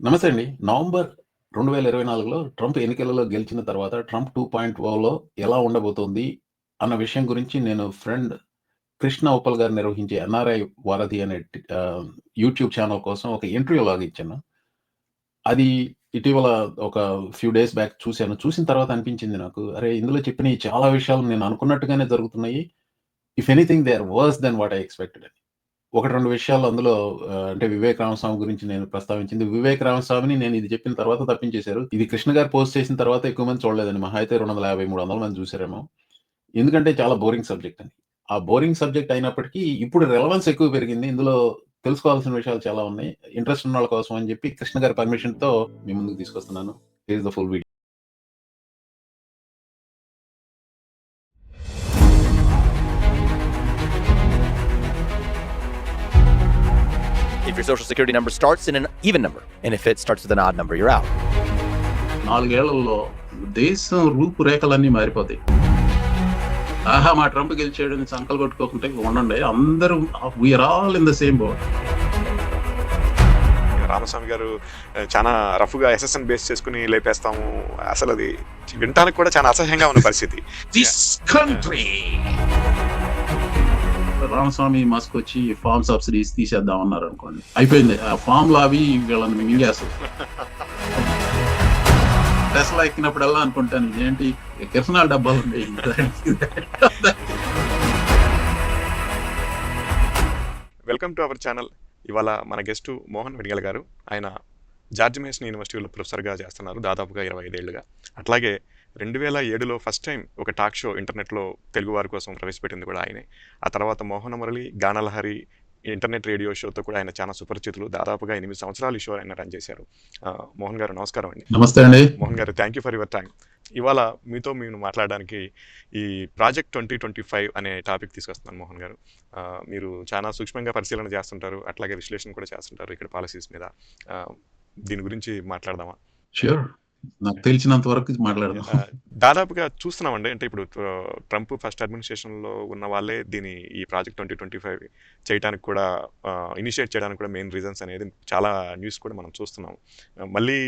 నమస్తే అండి. November 2024లో Trump ఎన్నికలలో గెలిచిన తర్వాత ట్రంప్ 2.0లో ఎలా ఉండబోతోంది అన్న విషయం గురించి నేను ఫ్రెండ్ కృష్ణ ఉప్పల్ గారు నిర్వహించే ఎన్ఆర్ఐ వారధి అనే యూట్యూబ్ ఛానల్ కోసం ఒక ఇంటర్వ్యూ లాగా ఇచ్చాను. అది ఇటీవల ఒక ఫ్యూ డేస్ బ్యాక్ చూసాను. చూసిన తర్వాత అనిపించింది నాకు, అరే! ఇందులో చెప్పినయి చాలా విషయాలు నేను అనుకున్నట్టుగానే జరుగుతున్నాయి. If anything they are worse then what I expected. ఒకటి 2 విషయాలు అందులో అంటే 'వివేక్ రామస్వామి' గురించి నేను ప్రస్తావించింది. 'వివేక్ రామస్వామిని' నేను ఇది చెప్పిన తర్వాత తప్పించేశారు. ఇది కృష్ణ గారు పోస్ట్ చేసిన తర్వాత ఎక్కువ మంది చూడలేదండి. మహా అయితే 250, 300 మంది చూసారేమో. ఎందుకంటే చాలా బోరింగ్ సబ్జెక్ట్ అని. ఆ బోరింగ్ సబ్జెక్ట్ అయినప్పటికీ ఇప్పుడు రెలెవెన్స్ ఎక్కువ పెరిగింది. ఇందులో తెలుసుకోవాల్సిన విషయాలు చాలా ఉన్నాయి. ఇంట్రెస్ట్ ఉన్నోళ్ళ కోసం అని చెప్పి కృష్ణ గారి పర్మిషన్‌తో మీ ముందుకు తీసుకొస్తున్నాను. Here is the full video. If your social security number starts in an even number, and if it starts with an odd number, you're out. 4 ఏళ్లలో దేశం రూపురేఖలన్నీ మారిపోతాయి. ఆహా! మా ట్రంప్ గెలిచాడని సంకలు కొట్టుకోకుంటే ఉండండి. అందరూ we are all in the same boat. Ramaswamy గారు చాలా రఫ్గా ఎస్ఎస్ఎన్ బేస్ చేసుకుని లేపేస్తాము, అసలు అది వినటానికి కూడా చాలా అసహ్యంగా ఉన్న పరిస్థితి. దిస్ కంట్రీ రామస్వామి మస్క్ వచ్చి ఫార్మ్ సబ్సిడీస్ తీసేద్దాం అన్నారు అనుకోండి, అయిపోయింది. ఆ ఫామ్ లో అవి వీళ్ళని మింగేస్తారు. టెస్లా ఎక్కినప్పుడల్లా అనుకుంటాను, ఏంటి కిరసనాల డబ్బాలు ఉండేవి. Welcome to our channel. ఇవాళ మన గెస్ట్ మోహన్ వెనిగల గారు. ఆయన జార్జ్ మేసన్ యూనివర్సిటీలో ప్రొఫెసర్గా చేస్తున్నారు దాదాపుగా 25 ఏళ్లుగా. అట్లాగే 2007లో ఫస్ట్ టైం ఒక టాక్ షో ఇంటర్నెట్లో తెలుగు వారి కోసం ప్రవేశపెట్టింది కూడా ఆయనే. ఆ తర్వాత మోహన మురళి, గానలహరి ఇంటర్నెట్ రేడియో షోతో కూడా ఆయన చాలా సుపరిచితులు. దాదాపుగా 8 సంవత్సరాలు ఈ షో ఆయన రన్ చేశారు. మోహన్ గారు నమస్కారం అండి. నమస్తే అండి. మోహన్ గారు, thank you for your time. ఇవాళ మీతో మేము మాట్లాడడానికి ఈ ప్రాజెక్ట్ 2025 అనే టాపిక్ తీసుకొస్తున్నాను మోహన్ గారు. మీరు చాలా సూక్ష్మంగా పరిశీలన చేస్తుంటారు, అట్లాగే విశ్లేషణ కూడా చేస్తుంటారు ఇక్కడ పాలసీస్ మీద. దీని గురించి మాట్లాడదామా? ష్యూర్, నాకు తెలిసినంత వరకు మాట్లాడదాం. దాదాపుగా చూస్తున్నామండి, అంటే ఇప్పుడు ట్రంప్ ఫస్ట్ అడ్మినిస్ట్రేషన్లో ఉన్న వాళ్ళే ఈ ప్రాజెక్ట్ 2025 చేయడానికి కూడా ఇనిషియేట్ చేయడానికి కూడా మెయిన్ రీజన్స్ అనేది చాలా న్యూస్ కూడా మనం చూస్తున్నాం. మళ్ళీ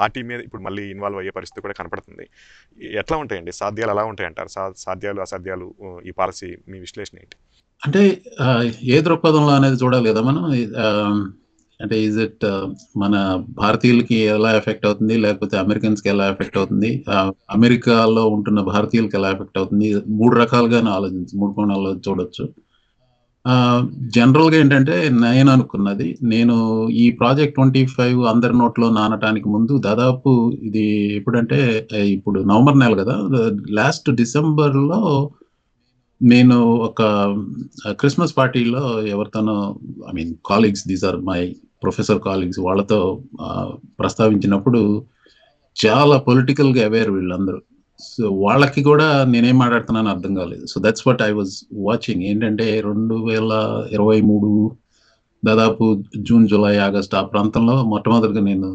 ఆ టీం మీద ఇప్పుడు మళ్ళీ ఇన్వాల్వ్ అయ్యే పరిస్థితి కూడా కనపడుతుంది. ఎట్లా ఉంటాయండి సాధ్యాలు, ఎలా ఉంటాయి అంటారు? సాధ్యాలు అసాధ్యాలు ఈ పాలసీ మీ విశ్లేషణ ఏంటి? అంటే ఏ దృక్పథంలో అనేది చూడాలి కదా మనం. అంటే ఈజ్ ఇట్ మన భారతీయులకి ఎలా ఎఫెక్ట్ అవుతుంది, లేకపోతే అమెరికన్స్కి ఎలా ఎఫెక్ట్ అవుతుంది, అమెరికాలో ఉంటున్న భారతీయులకి ఎలా ఎఫెక్ట్ అవుతుంది, 3 రకాలుగానే ఆలోచించి 3 కోణాల్లో చూడొచ్చు. జనరల్గా ఏంటంటే నేను అనుకున్నది, నేను ఈ ప్రాజెక్ట్ 25 అందరి నోట్లో నానటానికి ముందు దాదాపు ఇది ఎప్పుడంటే ఇప్పుడు నవంబర్ నెల కదా, లాస్ట్ డిసెంబర్లో నేను ఒక క్రిస్మస్ పార్టీలో ఎవరితోనో, I mean colleagues, these are my professor colleagues, వాళ్ళతో ప్రస్తావించినప్పుడు చాలా పొలిటికల్గా అవేర్ వీళ్ళందరూ. సో వాళ్ళకి కూడా నేనేం మాట్లాడుతున్నాను అర్థం కాలేదు. So that's what I was watching. ఏంటంటే 2023 దాదాపు జూన్, జూలై, ఆగస్ట్ ఆ ప్రాంతంలో మొట్టమొదటిగా నేను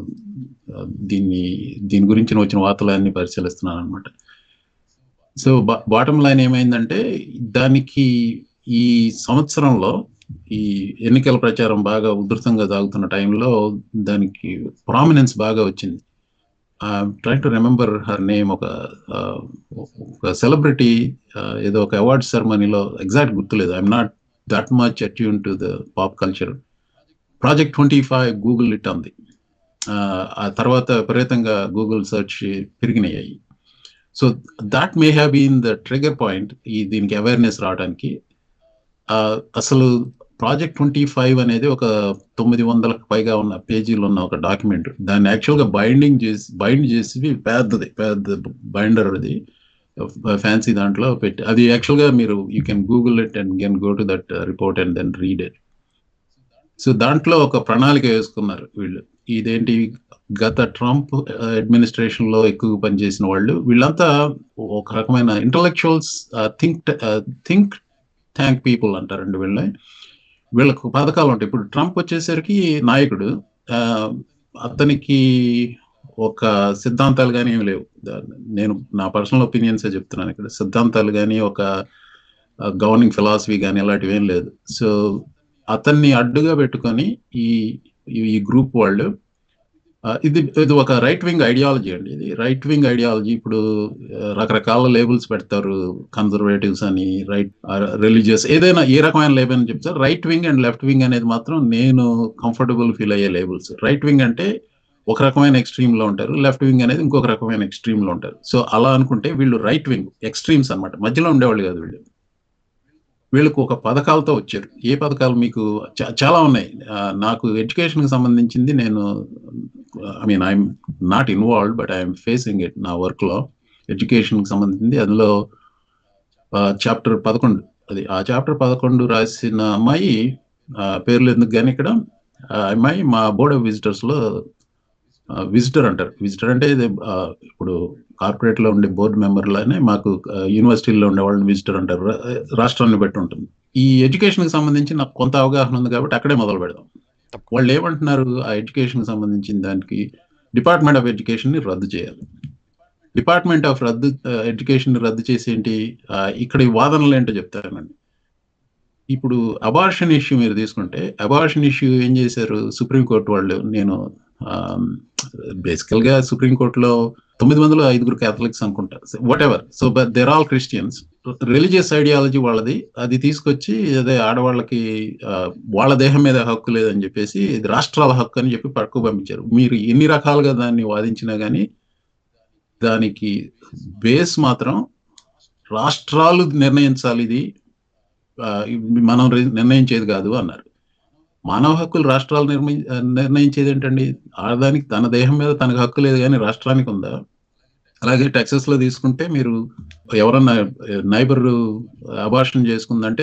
దీని గురించి వచ్చిన వార్తలన్నీ పరిశీలిస్తున్నాను అనమాట. సో బాటమ్ లైన్ ఏమైందంటే, దానికి ఈ సంవత్సరంలో ఈ ఎన్నికల ప్రచారం బాగా ఉధృతంగా సాగుతున్న టైంలో దానికి ప్రామినెన్స్ బాగా వచ్చింది. Try to remember her name. ఒక సెలబ్రిటీ ఏదో ఒక అవార్డ్ సెరమనీలో, ఎగ్జాక్ట్ గుర్తులేదు, I'm not that much attune to the pop culture. Project 25 Google it అంది. ఆ తర్వాత విపరీతంగా గూగుల్ సెర్చ్ పెరిగినాయి. So that may have been the trigger point దీనికి అవేర్నెస్ రావడానికి. అసలు ప్రాజెక్ట్ 25 అనేది ఒక 900కు పైగా ఉన్న పేజీలు ఉన్న ఒక డాక్యుమెంట్. దాన్ని యాక్చువల్గా బైండ్ చేసి పెద్ద బైండర్, అది ఫ్యాన్సీ దాంట్లో పెట్టి, అది యాక్చువల్గా మీరు you can Google it and can go to that report and then read it. So దాంట్లో ఒక ప్రణాళిక వేసుకున్నారు వీళ్ళు. ఇదేంటి, గత ట్రంప్ అడ్మినిస్ట్రేషన్ లో ఎక్కువ పనిచేసిన వాళ్ళు, వీళ్ళంతా ఒక రకమైన ఇంటలెక్చువల్స్, థింక్ ట్యాంక్ పీపుల్ అంటారండి వీళ్ళకు పథకాలు ఉంటాయి. ఇప్పుడు ట్రంప్ వచ్చేసరికి నాయకుడు, అతనికి ఒక సిద్ధాంతాలు కానీ ఏమి లేవు. నేను నా పర్సనల్ ఒపీనియన్సే చెప్తున్నాను ఇక్కడ. సిద్ధాంతాలు కానీ ఒక గవర్నింగ్ ఫిలాసఫీ కానీ అలాంటివి ఏం లేదు. సో అతన్ని అడ్డుగా పెట్టుకొని ఈ గ్రూప్ వాళ్ళు ఇది ఒక రైట్ వింగ్ ఐడియాలజీ అండి. ఇది రైట్ వింగ్ ఐడియాలజీ. ఇప్పుడు రకరకాల లేబుల్స్ పెడతారు, కన్జర్వేటివ్స్ అని, రైట్ రిలీజియస్, ఏదైనా ఏ రకమైన లేబుల్ అని చెప్తారు. Right wing and left wing అనేది మాత్రం నేను కంఫర్టబుల్ ఫీల్ అయ్యే లేబుల్స్. రైట్ వింగ్ అంటే ఒక రకమైన ఎక్స్ట్రీమ్ లో ఉంటారు, లెఫ్ట్ వింగ్ అనేది ఇంకొక రకమైన ఎక్స్ట్రీమ్ లో ఉంటారు. సో అలా అనుకుంటే వీళ్ళు రైట్ వింగ్ ఎక్స్ట్రీమ్స్ అనమాట, మధ్యలో ఉండేవాళ్ళు కాదు వీళ్ళు. వీళ్ళకు ఒక పథకాలతో వచ్చారు. ఏ పథకాలు మీకు చాలా ఉన్నాయి. నాకు ఎడ్యుకేషన్కి సంబంధించింది, నేను I'm not involved but I'm facing it నా వర్క్లో. ఎడ్యుకేషన్కి సంబంధించింది, అందులో చాప్టర్ 11, అది ఆ చాప్టర్ 11 రాసిన అమ్మాయి, పేర్లు ఎందుకు కానీ ఇక్కడ, అమ్మాయి మా బోర్డ్ ఆఫ్ విజిటర్స్లో విజిటర్ అంటారు. విజిటర్ అంటే ఇది ఇప్పుడు కార్పొరేట్లో ఉండే బోర్డు మెంబర్లనే మాకు యూనివర్సిటీలో ఉండే వాళ్ళని విజిటర్ అంటారు. రాష్ట్రాన్ని బట్టి ఉంటుంది. ఈ ఎడ్యుకేషన్కి సంబంధించి నాకు కొంత అవగాహన ఉంది కాబట్టి అక్కడే మొదలు పెడదాం. వాళ్ళు ఏమంటున్నారు, ఆ ఎడ్యుకేషన్కి సంబంధించిన దానికి డిపార్ట్మెంట్ ఆఫ్ ఎడ్యుకేషన్ని రద్దు చేయాలి. డిపార్ట్మెంట్ ఆఫ్ ఎడ్యుకేషన్ రద్దు చేసి ఏంటి, ఇక్కడ ఈ వాదనలు ఏంటో చెప్తానండి. ఇప్పుడు అబార్షన్ ఇష్యూ మీరు తీసుకుంటే, అబార్షన్ ఇష్యూ ఏం చేశారు సుప్రీంకోర్టు వాళ్ళు, నేను బేసికల్ గా సుప్రీంకోర్టులో 905 క్యాథలిక్స్ అనుకుంటా, whatever, so but there all Christians. Religious ideology వాళ్ళది, అది తీసుకొచ్చి అదే ఆడవాళ్ళకి వాళ్ళ దేహం మీద హక్కు లేదని చెప్పేసి ఇది రాష్ట్రాల హక్కు అని చెప్పి పక్కకు పంపించారు. మీరు ఎన్ని రకాలుగా దాన్ని వాదించినా కానీ దానికి బేస్ మాత్రం రాష్ట్రాలు నిర్ణయించాలి, ఇది మనం నిర్ణయించేది కాదు అన్నారు. మానవ హక్కులు రాష్ట్రాలు నిర్ణయించేది ఏంటండి? ఆడదానికి తన దేహం మీద తనకు హక్కు లేదు కానీ రాష్ట్రానికి ఉందా? అలాగే టెక్సస్ లో తీసుకుంటే, మీరు ఎవరన్నా నైబర్ అబార్షన్ చేసుకుందంటే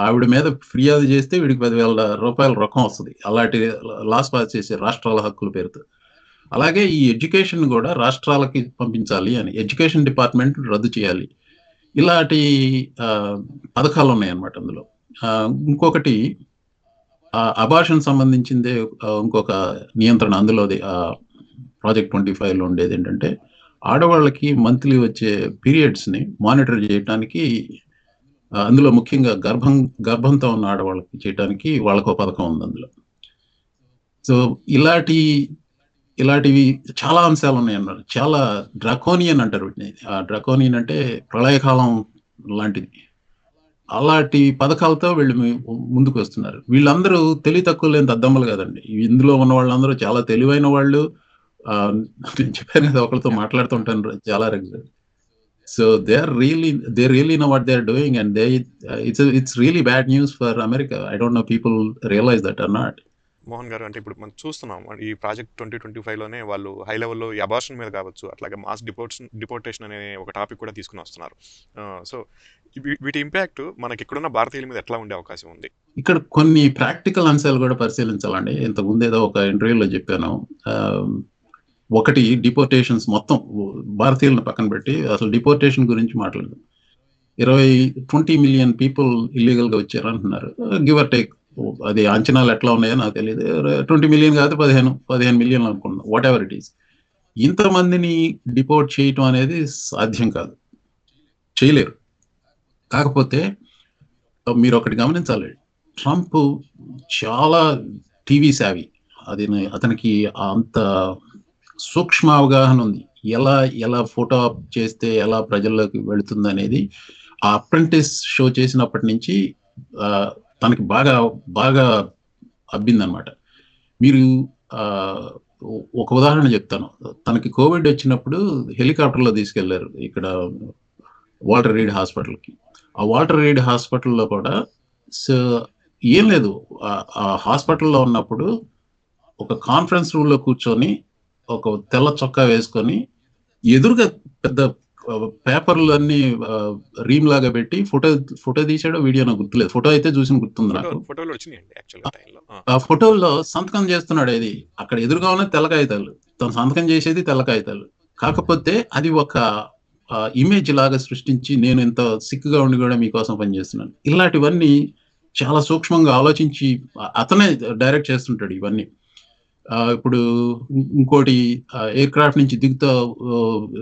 ఆవిడ మీద ఫిర్యాదు చేస్తే వీడికి 10,000 రూపాయల రొక్కం వస్తుంది. అలాంటి లాస్ పాస్ చేసే రాష్ట్రాల హక్కుల పేరుతో. అలాగే ఈ ఎడ్యుకేషన్ కూడా రాష్ట్రాలకి పంపించాలి అని, ఎడ్యుకేషన్ డిపార్ట్మెంట్ రద్దు చేయాలి. ఇలాంటి పథకాలు ఉన్నాయన్నమాట అందులో. ఇంకొకటి అబార్షన్ సంబంధించిందే ఇంకొక నియంత్రణ అందులోది, ప్రాజెక్ట్ 25లో ఉండేది ఏంటంటే, ఆడవాళ్ళకి మంత్లీ వచ్చే పీరియడ్స్ ని మానిటర్ చేయడానికి, అందులో ముఖ్యంగా గర్భంతో ఉన్న ఆడవాళ్ళకి చేయడానికి వాళ్ళకు ఒక పథకం ఉంది అందులో. సో ఇలాంటివి చాలా అంశాలు ఉన్నాయి అన్నారు. చాలా డ్రాకోనియన్ అంటారు వీటిని. డ్రాకోనియన్ అంటే ప్రళయకాలం లాంటిది. అలాంటి పథకాలతో వీళ్ళు ముందుకు వస్తున్నారు. వీళ్ళందరూ తెలివి తక్కువ లేని దద్దమ్మలు కదండి. ఇందులో ఉన్న వాళ్ళందరూ చాలా తెలివైన వాళ్ళు. నేను చెప్పాను కదా, ఒకరితో మాట్లాడుతుంటాను చాలా regular. So they really know what they are doing and it's really bad news for America. I don't know people realize that are not. Mohan గారు, అంటే ఇప్పుడు మనం చూస్తున్నాం ఈ ప్రాజెక్ట్ 2025లోనే వాళ్ళు హై లెవెల్లో ఈ అబార్షన్ మీద కావచ్చు, అట్లాగే మాస్ డిపోర్టేషన్ అనే ఒక టాపిక్ కూడా తీసుకుని వస్తున్నారు. సో వీటి ఇంపాక్ట్ మనకి ఇక్కడున్న భారతీయుల మీద ఎట్లా ఉండే అవకాశం ఉంది? ఇక్కడ కొన్ని ప్రాక్టికల్ అంశాలు కూడా పరిశీలించాలండి. ఇంతకుముందు ఏదో ఒక ఇంటర్వ్యూలో చెప్పాను. ఒకటి, డిపోర్టేషన్స్ మొత్తం భారతీయులను పక్కన పెట్టి అసలు డిపోర్టేషన్ గురించి మాట్లాడదాం. 20 మిలియన్ పీపుల్ ఇల్లీగల్ గా వచ్చారు అంటున్నారు, గివ్ ఆర్ టేక్. అది అంచనాలు ఎట్లా ఉన్నాయో నాకు తెలియదు. 20 మిలియన్ కాదు, 15 మిలియన్ అనుకున్నాం, వాట్ ఎవర్ ఇట్ ఈస్. ఇంతమందిని డిపోర్ట్ చేయటం అనేది సాధ్యం కాదు, చేయలేరు. కాకపోతే మీరు ఒకటి గమనించాలి, ట్రంప్ చాలా టీవీ సావి. అతనికి అంత సూక్ష్మ అవగాహన ఉంది, ఎలా ఫోటో చేస్తే ఎలా ప్రజల్లోకి వెళుతుంది అనేది. ఆ అప్రెంటిస్ షో చేసినప్పటి నుంచి తనకి బాగా అబ్బిందనమాట. మీరు ఒక ఉదాహరణ చెప్తాను. తనకి కోవిడ్ వచ్చినప్పుడు హెలికాప్టర్లో తీసుకెళ్లారు ఇక్కడ వాల్టర్ రీడ్ హాస్పిటల్కి. ఆ వాల్టర్ రీడ్ హాస్పిటల్లో కూడా ఏం లేదు, ఆ హాస్పిటల్లో ఉన్నప్పుడు ఒక కాన్ఫరెన్స్ రూమ్ లో కూర్చొని ఒక తెల్ల చొక్కా వేసుకొని ఎదురుగా పెద్ద పేపర్లు అన్ని రీమ్ లాగా పెట్టి ఫోటో తీసాడో వీడియో నాకు గుర్తులేదు, ఫోటో అయితే చూసిన గుర్తుంది నాకు. ఆ ఫోటోల్లో సంతకం చేస్తున్నాడు. అది అక్కడ ఎదురుగా ఉన్న తెల్ల కాగితాలు, తను సంతకం చేసేది తెల్ల కాగితాలు. కాకపోతే అది ఒక ఇమేజ్ లాగా సృష్టించి, నేను ఇంత సిక్గా ఉండి కూడా మీకోసం పనిచేస్తున్నాను. ఇలాంటివన్నీ చాలా సూక్ష్మంగా ఆలోచించి అతనే డైరెక్ట్ చేస్తుంటాడు ఇవన్నీ. ఇప్పుడు ఇంకోటి, ఎయిర్ క్రాఫ్ట్ నుంచి దిగుతా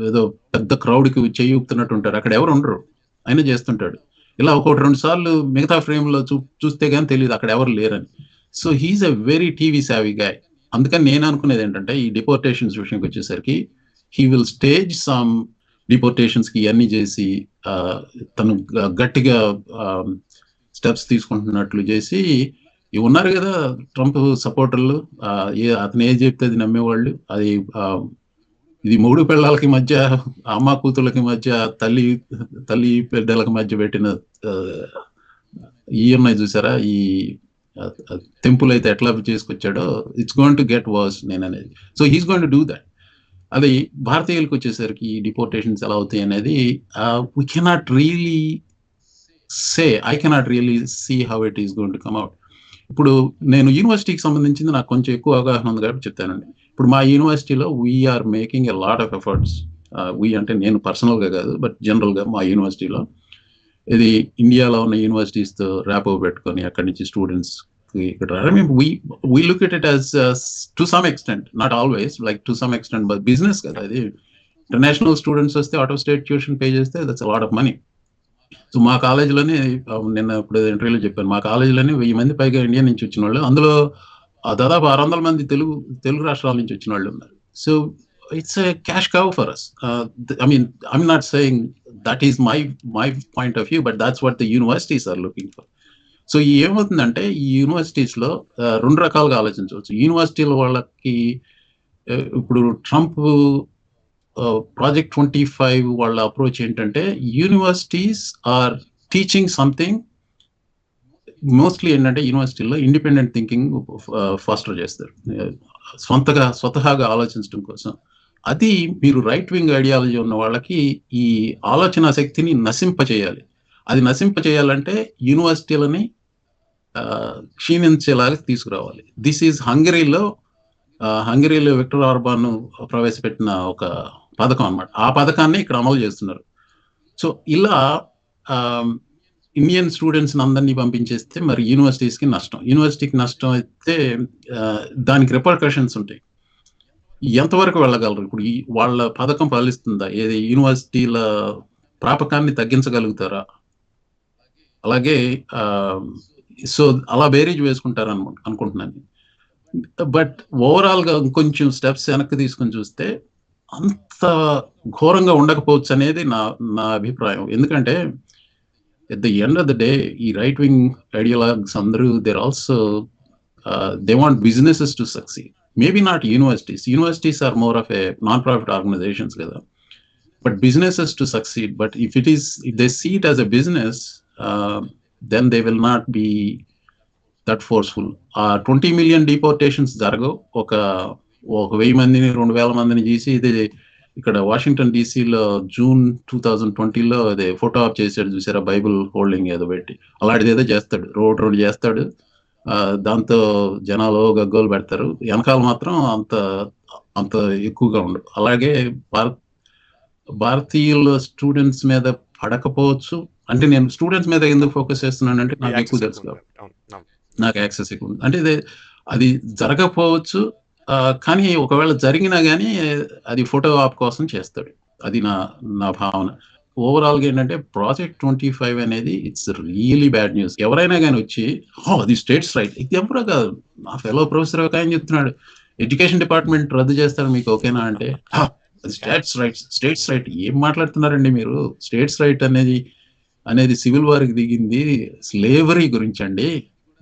ఏదో పెద్ద క్రౌడ్కి చెయ్యి ఊపుతున్నట్టు ఉంటారు, అక్కడ ఎవరు ఉండరు, ఆయన చేస్తుంటాడు. ఇలా 1-2 సార్లు మిగతా ఫ్రేమ్ లో చూస్తే గానీ తెలియదు అక్కడ ఎవరు లేరని. So he is a very TV savvy guy. అందుకని నేను అనుకునేది ఏంటంటే ఈ డిపోర్టేషన్స్ విషయంకి వచ్చేసరికి he will stage some deportations కి ఇవన్నీ చేసి తను గట్టిగా స్టెప్స్ తీసుకుంటున్నట్లు చేసి ఉన్నారు కదా ట్రంప్ సపోర్టర్లు, అతను ఏది చెప్తే అది నమ్మేవాళ్ళు. అది ఇది మూడు పిల్లలకి మధ్య, అమ్మ కూతుళ్ళకి మధ్య, తల్లి బిడ్డలకి మధ్య పెట్టిన ఈ ఉన్నాయి చూసారా, ఈ టెంపుల్ అయితే ఎట్లా చేసుకొచ్చాడో, it's going to get worse నేను అనేది. So he's going to do that. అది భారతీయులకు వచ్చేసరికి డిపోర్టేషన్స్ ఎలా అవుతాయి అనేది we cannot really say, I cannot really see how it is going to come out. ఇప్పుడు నేను యూనివర్సిటీకి సంబంధించింది నాకు కొంచెం ఎక్కువ అవగాహన ఉంది కాబట్టి చెప్తానండి. ఇప్పుడు మా యూనివర్సిటీలో we are making a lot of efforts. We అంటే నేను పర్సనల్గా కాదు, బట్ జనరల్గా మా యూనివర్సిటీలో ఇది ఇండియాలో ఉన్న యూనివర్సిటీస్తో ర్యాపో పెట్టుకొని అక్కడి నుంచి స్టూడెంట్స్ ఇక్కడ, I mean, we look at it as to some extent, not always, like to some extent, but business కదా ఇది. ఇంటర్నేషనల్ స్టూడెంట్స్ వస్తే out of state tuition pay చేస్తే that's a lot of money. So మా కాలేజీలోనే నిన్న ఇప్పుడు ఇంటర్వ్యూలో చెప్పాను, మా కాలేజీలోనే 1000 మంది పైగా ఇండియా నుంచి వచ్చిన వాళ్ళు, అందులో దాదాపు 600 మంది తెలుగు రాష్ట్రాల నుంచి వచ్చిన వాళ్ళు ఉన్నారు. So it's a cash cow for us. I mean, I'm not saying that is my point of view, but that's what the universities are looking for. So ఏమవుతుందంటే ఈ యూనివర్సిటీస్లో 2 రకాలుగా ఆలోచించవచ్చు. యూనివర్సిటీల వాళ్ళకి ఇప్పుడు ట్రంప్ ప్రాజెక్ట్ 25 వాళ్ళ అప్రోచ్ ఏంటంటే, universities are teaching something. Mostly ఏంటంటే యూనివర్సిటీలో ఇండిపెండెంట్ థింకింగ్ ఫాస్టర్ చేస్తారు, స్వతహాగా ఆలోచించడం కోసం. అది మీరు రైట్ వింగ్ ఐడియాలజీ ఉన్న వాళ్ళకి ఈ ఆలోచన శక్తిని నశింపచేయాలి. అది నశింపచేయాలంటే యూనివర్సిటీలని క్షీణించేలాగా తీసుకురావాలి. దిస్ ఈజ్ హంగరీలో విక్టర్ ఆర్బాన్ ప్రవేశపెట్టిన ఒక పథకం అన్నమాట. ఆ పథకాన్ని ఇక్కడ అమలు చేస్తున్నారు. సో ఇలా ఇండియన్ స్టూడెంట్స్ అందరినీ పంపించేస్తే మరి యూనివర్సిటీస్కి నష్టం. యూనివర్సిటీకి నష్టం అయితే దానికి రిపర్కషన్స్ ఉంటాయి. ఎంతవరకు వెళ్ళగలరు? ఇప్పుడు వాళ్ళ పథకం ఫలిస్తుందా? ఏది యూనివర్సిటీల ప్రాపకాన్ని తగ్గించగలుగుతారా? అలాగే సో అలా బేరీజ్ వేసుకుంటారు అనుకుంటున్నాను. బట్ ఓవరాల్గా ఇంకొంచెం స్టెప్స్ వెనక్కి తీసుకొని చూస్తే అంత ఘోరంగా ఉండకపోవచ్చు అనేది నా అభిప్రాయం. ఎందుకంటే at the end of the day ఈ రైట్ వింగ్ ఐడియాలజీస్ అందరూ there also they want businesses to succeed. Maybe not universities are more of a non profit organizations కదా, but businesses to succeed. But if they see it as a business, then they will not be that forceful. 20 million deportations జరగవు. ఒక 1000 మందిని 2000 మందిని చేసి ఇది ఇక్కడ Washington డీసీలో June 2020లో అదే photo op చేశాడు చూసారా, బైబుల్ హోల్డింగ్ ఏదో పెట్టి, అలాంటిది ఏదో చేస్తాడు, రోడ్ చేస్తాడు. దాంతో జనాలు గగ్గోలు పెడతారు, వెనకాల మాత్రం అంత ఎక్కువగా ఉండదు. అలాగే భారతీయుల స్టూడెంట్స్ మీద పడకపోవచ్చు. అంటే నేను స్టూడెంట్స్ మీద ఎందుకు ఫోకస్ చేస్తున్నానంటే నాకు ఎక్కువ తెలుసు కాబట్టి, నాకు యాక్సెస్ ఎక్కువ ఉంది. అంటే అది జరగకపోవచ్చు, కానీ ఒకవేళ జరిగినా కానీ అది ఫోటో ఆప్ కోసం చేస్తాడు. అది నా భావన. ఓవరాల్గా ఏంటంటే ప్రాజెక్ట్ 25 అనేది ఇట్స్ రియలీ బ్యాడ్ న్యూస్. ఎవరైనా కానీ వచ్చి అది స్టేట్స్ రైట్, ఇది ఎవరో కాదు, నా ఫెలో ప్రొఫెసర్ ఒక ఆయన చెప్తున్నాడు ఎడ్యుకేషన్ డిపార్ట్మెంట్ రద్దు చేస్తారు మీకు ఓకేనా అంటే, స్టేట్స్ రైట్ ఏం మాట్లాడుతున్నారండి మీరు? స్టేట్స్ రైట్ అనేది సివిల్ వార్కి దిగింది స్లేవరీ గురించి అండి,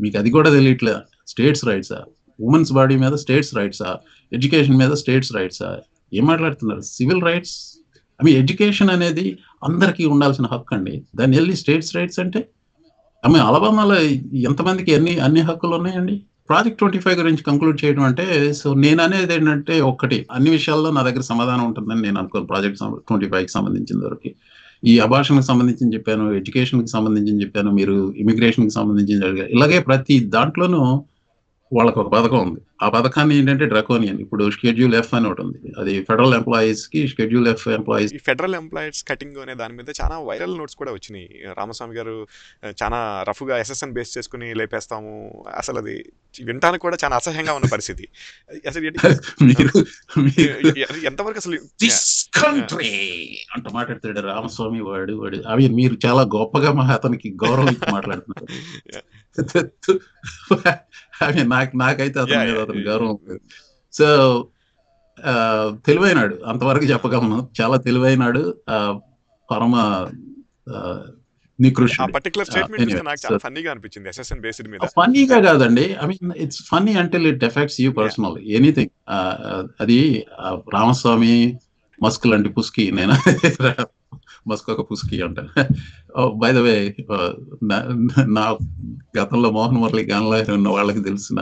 మీకు అది కూడా తెలియట్లే. స్టేట్స్ రైట్సా? ఉమెన్స్ బాడీ మీద స్టేట్స్ రైట్సా? ఎడ్యుకేషన్ మీద స్టేట్స్ రైట్సా? ఏం మాట్లాడుతున్నారు? Civil rights, I mean education అనేది అందరికీ ఉండాల్సిన హక్కు అండి. దాన్ని వెళ్ళి స్టేట్స్ రైట్స్ అంటే, ఐ మీన్ అలబామాలో ఎంతమందికి అన్ని హక్కులు ఉన్నాయండి? ప్రాజెక్ట్ 25 గురించి కంక్లూడ్ చేయడం అంటే, సో నేను అనేది ఏంటంటే ఒకటి, అన్ని విషయాల్లో నా దగ్గర సమాధానం ఉంటుందని నేను అనుకోను. ప్రాజెక్ట్ 25కి సంబంధించిన వరకు ఈ అబార్షన్కి సంబంధించి చెప్పాను, ఎడ్యుకేషన్కి సంబంధించి చెప్పాను, మీరు ఇమిగ్రేషన్కి సంబంధించి ఇలాగే ప్రతి దాంట్లోనూ వాళ్ళకు ఒక పథకం ఉంది. ఆ పథకాన్ని ఏంటంటే డ్రాకోనియన్. ఇప్పుడు షెడ్యూల్ ఎఫ్ అని ఒకటి ఉంది, అది ఫెడరల్ ఎంప్లాయీస్ కి. షెడ్యూల్ ఎఫ్ ఎంప్లాయీస్, ఈ ఫెడరల్ ఎంప్లాయీస్ కటింగ్ అనే దాని మీద చాలా వైరల్ నోట్స్ కూడా వచ్చినాయి. రామస్వామి గారు చాలా రఫ్గా ఎస్ఎస్ఎన్ బేస్ చేసుకుని లేపేస్తాము, అసలు అది వినటానికి కూడా చాలా అసహ్యంగా ఉన్న పరిస్థితి. అసలు ఎంతవరకు అసలు అంట మాట్లాడతాడు రామస్వామి వాడు అవి మీరు చాలా గొప్పగా అతనికి గౌరవం ఇచ్చి మాట్లాడుతున్నారు. నాకైతే అతని Yeah, మీద yeah. అతని గౌరవం లేదు. సో తెలివైనాడు, అంతవరకు చెప్పగలను. చాలా తెలివైనాడు, పరమ ఆ నికృష్టుడు. పర్టికులర్ స్టేట్మెంట్ ఎనీవే, చూస్తే నాకు సో చాలా ఫన్నీగా అనిపించింది SSN బేస్డ్ మీద. ఫన్నీగా కాదండి. I mean it's funny until it effects you personally. Anything. అది రామస్వామి మస్క్ లాంటి పుస్కి, నేను మస్క్ ఒక పుస్కి అంట. బై ద వే, నా గతంలో మోహన్ మురళి గానలాయర్ ఉన్న వాళ్ళకి తెలిసిన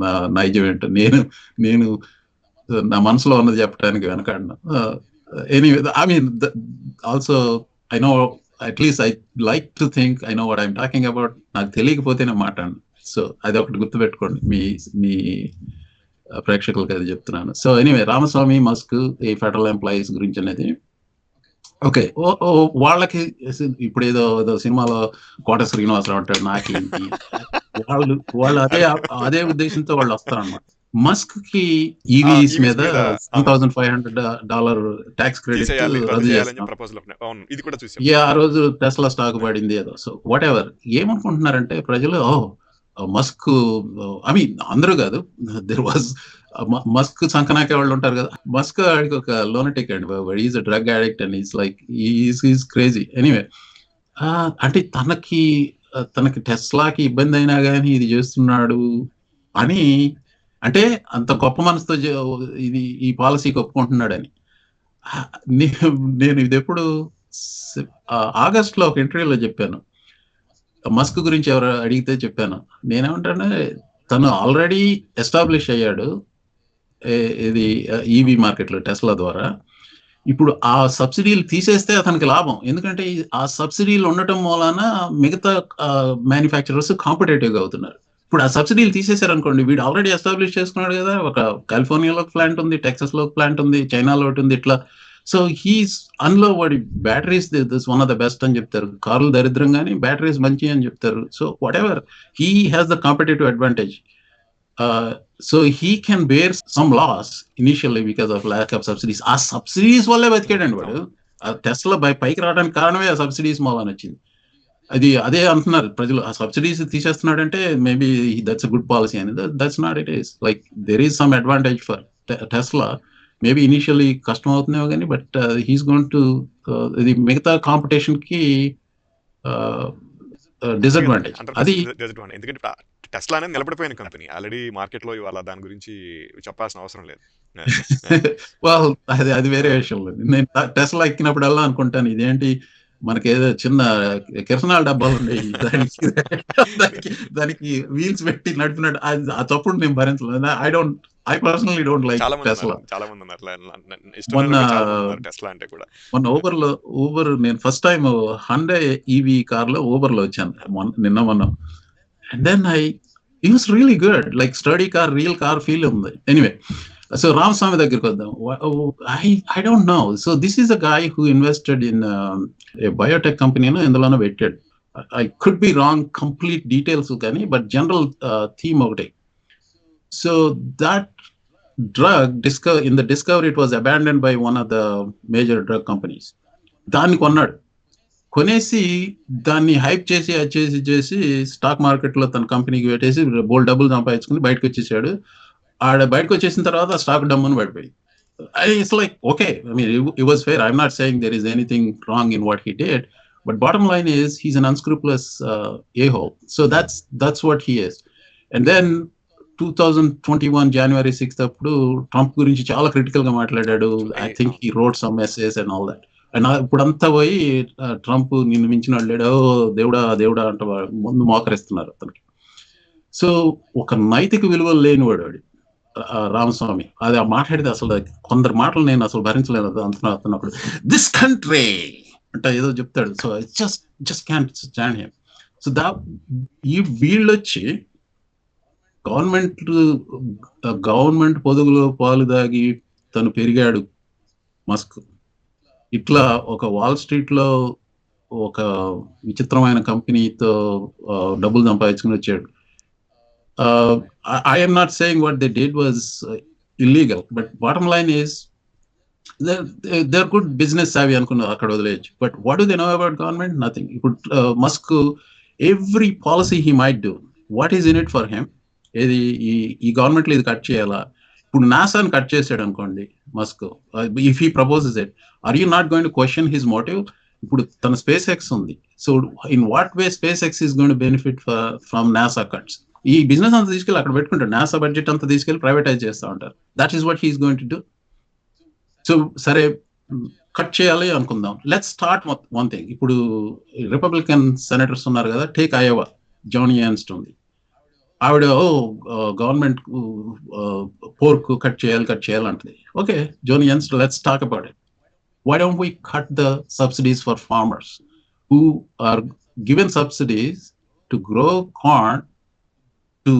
నా నైజం ఏంటో, నేను నా మనసులో ఉన్నది చెప్పడానికి వెనకాడను. Anyway, I mean also I know, at least I like to think I know what I'm talking about. నాకు తెలియకపోతేనే మాట్లాడను. సో అది ఒకటి గుర్తుపెట్టుకోండి, మీ ప్రేక్షకులకి అది చెప్తున్నాను. సో ఎనీవే, రామస్వామి మస్క్ ఈ ఫెడరల్ ఎంప్లాయీస్ గురించి అనేది ఓకే. వాళ్ళకి ఇప్పుడు ఏదో సినిమాలో కోట శ్రీనివాసరావు అంటాడు నాకేంటి, వాళ్ళు అదే ఉద్దేశంతో వాళ్ళు వస్తారన్నమాట. మస్క్ కి ఈవీస్ మీద $1,500 ట్యాక్స్ క్రెడిట్ రద్దు చేస్తాం. ఆ రోజు టెస్లా స్టాక్ పడింది ఏదో. సో వాట్ ఎవర్, ఏమనుకుంటున్నారంటే ప్రజలు, మస్క్, ఐ మీన్ అందరూ కాదు, దెర్ వాజ్ మస్క్ సంకనాకే వాళ్ళు ఉంటారు కదా. మస్క్ ఆడికి ఒక లోనటిక్ అండి, is a drug addict and is like is crazy. Anyway, అంటే తనకి టెస్లాకి ఇబ్బంది అయినా కానీ ఇది చేస్తున్నాడు అని, అంటే అంత గొప్ప మనసుతో ఈ పాలసీకి ఒప్పుకుంటున్నాడని. నేను ఇది ఎప్పుడు ఆగస్ట్లో ఒక ఇంటర్వ్యూలో చెప్పాను. మస్క్ గురించి ఎవరు అడిగితే చెప్పాను, నేనేమంటానే, తను ఆల్రెడీ ఎస్టాబ్లిష్ అయ్యాడు ఇది ఈవీ మార్కెట్లో టెస్లా ద్వారా. ఇప్పుడు ఆ సబ్సిడీలు తీసేస్తే అతనికి లాభం, ఎందుకంటే ఆ సబ్సిడీలు ఉండటం మూలాన మిగతా మ్యానుఫ్యాక్చరర్స్ కాంపిటేటివ్గా అవుతున్నారు. ఇప్పుడు ఆ సబ్సిడీలు తీసేశారనుకోండి, వీడు ఆల్రెడీ ఎస్టాబ్లిష్ చేసుకున్నాడు కదా. ఒక కాలిఫోర్నియాలో ప్లాంట్ ఉంది, టెక్సస్లో ప్లాంట్ ఉంది, చైనాలో ఒకటి ఉంది, ఇట్లా. సో అందులో వాడి batteries this one of the best అని చెప్తారు. కార్లు దరిద్రం కానీ బ్యాటరీస్ మంచి అని చెప్తారు. So whatever, he has the competitive advantage. So he can bear some loss initially because of lack of subsidies. ఆ సబ్సిడీస్ వల్లే బతికాడండి వాడు. ఆ టెస్లా పైకి రావడానికి కారణమే ఆ సబ్సిడీస్ మూలాన వచ్చింది. అదే అంటున్నారు ప్రజలు, ఆ సబ్సిడీస్ తీసేస్తున్నాడంటే maybe that's a good policy అని. That's not it is. Like there is some advantage for Tesla. Maybe initially కష్టం అవుతున్నాయో కానీ, బట్ హీస్ గోయింగ్ టు, ఇది మిగతా కాంపిటీషన్ కి డిసడ్వాంటేజ్. అది ఎందుకంటే టెస్లా అనేది నిలబడిపోయిన కంపెనీ ఆల్రెడీ మార్కెట్ లో, ఇవాళ దాని గురించి చెప్పాల్సిన అవసరం లేదు. అది వేరే విషయం. నేను టెస్లా ఎక్కినప్పుడల్లా అనుకుంటాను, ఇదేంటి మనకేదో చిన్న కిరసనాల డబ్బాలు ఉండేవి, దానికి వీల్స్ పెట్టి నడిపినట్టు. ఆ తప్పుడు నేను భరించలేదు. I personally don't like Tesla. చాలా మంది ఉన్నారు టెస్లా అంటే కూడా. మొన్న ఊబర్ నేను first time Honda EV car లో ఊబర్ లో వచ్చాను మొన్న. And then it was really good, like sturdy car, real car feel ఉంది. Anyway, so Ramaswamy దగ్గరికి వద్దాం. I don't know. So this is a guy who invested in a biotech company, ఇందులోనే పెట్టాడు. I could be wrong, complete details కానీ, but general theme ఒకటి. So that drug in the discovery, it was abandoned by one of the major drug companies. దాన్ని కొనేసి దాన్ని hype చేసి అది చేసి స్టాక్ మార్కెట్ లో తన కంపెనీకి పెట్టేసి బోల్డ్ డబ్బులు సంపాదించుకుని బయటకు వచ్చేసాడు. బయటకు వచ్చేసిన తర్వాత స్టాక్ డమ్మును పడిపోయి. It's like okay, I mean it was fair. I'm not saying there is anything wrong in what he did, but bottom line is he's an unscrupulous a-hole. So that's what he is. And then 2021 January 6th అప్పుడు Trump గురించి చాలా critical గా మాట్లాడాడు. I think he wrote some message and all that. And ఇప్పుడంతా పోయి Trump నిన్ను మించిన వాళ్ళాడు, దేవుడా అంట ముందు మోకరిస్తున్నారు అతనికి. సో ఒక నైతిక విలువలు లేనివాడు వాడు రామస్వామి. అది ఆ మాట్లాడితే అసలు కొందరు మాటలు నేను అసలు భరించలేను అంటున్నప్పుడు. దిస్ కంట్రీ అంటే ఏదో చెప్తాడు. So just can stand him. So ఈ వీళ్ళొచ్చి గవర్నమెంట్ పొదుగులో పాలు దాగి తను పెరిగాడు మస్క్. ఇట్లా ఒక వాల్ స్ట్రీట్ లో ఒక విచిత్రమైన కంపెనీతో డబ్బులు సంపాదించుకుని వచ్చాడు. I am not saying what they did was illegal, but bottom line is they're good business savvy అనుకున్నారు, అక్కడ వదిలేయచ్చు. But what do they know about government? Nothing. ఇప్పుడు Musk, every policy he might do, what is in it for him? ఏది ఈ గవర్నమెంట్లో ఇది cut చేయాలా? ఇప్పుడు నాసాని cut చేసాడు అనుకోండి Musk, if he proposes it, are you not going to question his motive? ఇప్పుడు తన స్పేస్ ఎక్స్ ఉంది, so in what way SpaceX is going to benefit from NASA cuts? ఈ బిజినెస్ అంతా తీసుకెళ్ళి అక్కడ పెట్టుకుంటారు, నాసా బడ్జెట్ అంతా తీసుకెళ్ళి ప్రైవేటైజ్ చేస్తూ ఉంటారు. That is what he's going to do. So సరే కట్ చేయాలి అనుకుందాం. Let's start one thing. ఇప్పుడు రిపబ్లికన్ సెనేటర్స్ ఉన్నారు కదా, టేక్ అయోవా, జోనీ ఎర్న్స్ట్ ఉంది. ఆవిడ గవర్నమెంట్ పోర్క్ కట్ చేయాలి అంటది. Okay, Joni Ernst, let's talk about it. Why don't we cut the subsidies for farmers who are given subsidies to grow corn, to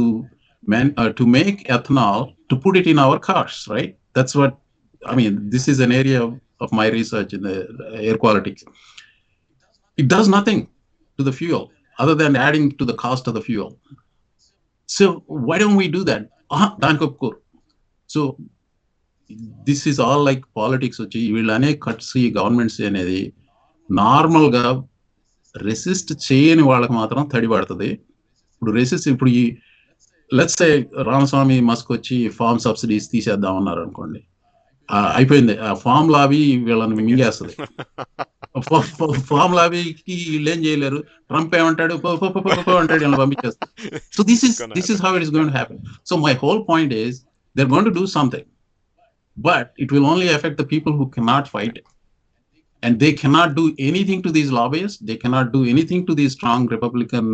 make ethanol, to put it in our cars, right? That's what, I mean, this is an area of my research in the air quality. It does nothing to the fuel other than adding to the cost of the fuel. So why don't we do that? So this is all like politics. వచ్చి వీళ్ళనే cuts, ఈ governments అనేది నార్మల్గా resist చేయని వాళ్ళకి మాత్రం తడి పడుతుంది. ఇప్పుడు ఈ లెట్స్ సే రామస్వామి మస్క్ వచ్చి ఫార్మ్ సబ్సిడీస్ తీసేద్దాం అన్నారు అనుకోండి, అయిపోయింది. ఆ ఫార్మ్ లాబీ వీళ్ళని మింగేస్తుంది. ఫార్మ్ లాబీకి వీళ్ళు ఏం చేయలేరు. ట్రంప్ ఏమంటాడు, అంటాడు, వీళ్ళని పంపించేస్తారు. So this is how it is going to happen. So my whole point is they are going to do something, but it will only affect the people who cannot fight it, and they cannot do anything to these lobbyists, they cannot do anything to these strong Republican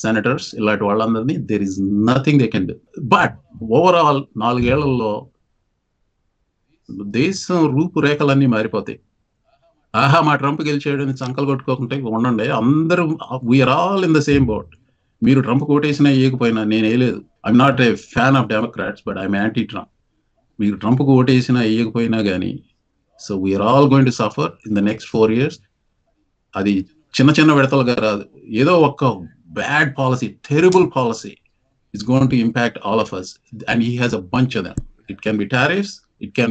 senators. Illati vallandarni, there is nothing they can do. But overall 4 ఏళ్లలో దేశం రూపురేఖలన్నీ మారిపోతాయి. ఆహా, మా Trump గెలిచాడని సంకలు కొట్టుకోకుంటే ఉండండి. అందరూ we are all in the same boat. మీరు Trump కోటేసినా వేయకపోయినా నేను వేయలేదు. I'm not a fan of Democrats, but I'm anti Trump. మీరు ట్రంప్కు ఓటేసినా వేయకపోయినా కానీ, so we are all going to suffer in the next 4 years. అది చిన్న విడతలుగా రాదు. ఏదో ఒక bad policy, terrible policy is going to impact all of us, and he has a bunch of them. It can be tariffs, it can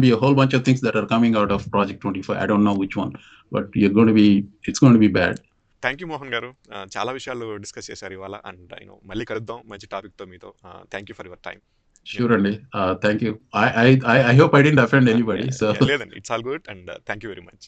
be a whole bunch of things that are coming out of Project 25. I don't know which one, but it's going to be bad. Thank you Mohan గారు, చాలా విషయాలు discuss చేశారు ఇవాళ. And మళ్ళీ కలుద్దాం మంచి టాపిక్తో మీతో. Thank you for your time. Sure, Andy. Thank you. I hope I didn't offend anybody. So లేదండి, it's all good, and thank you very much.